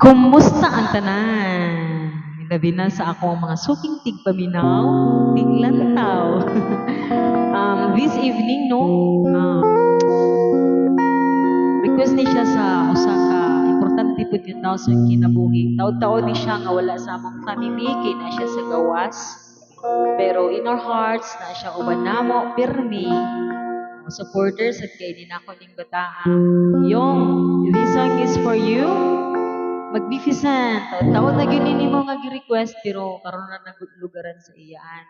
Kumusta ang tanan? Labi na sa ako ang mga suking tigpaminaw, tiglantaw. This evening, no, request ni siya sa usa ka importante po yun daw sa kinabuhi. Taon-taon ni siya nga wala sa among family, kay na siya sa gawas. Pero in our hearts, na siya uban namo, pirmi. Supporters at kay din ako ning bataan. Yung, this song is for you. Magnificent. Taon na gini ni mo nga gi-request pero karon na naglugaran sa iyaan.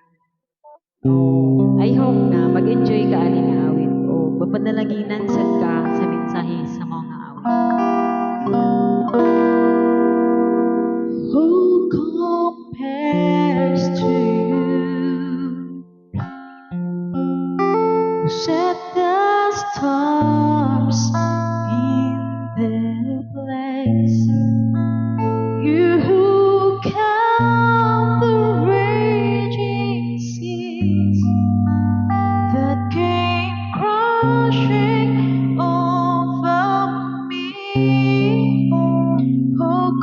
I hope na mag-enjoy ka ani nga awit o mapanalaginan sad ka sa mensahe sa mga awit. Who compares to you? Who set the stars in their place? You who count the raging seas that came crashing over me. Oh,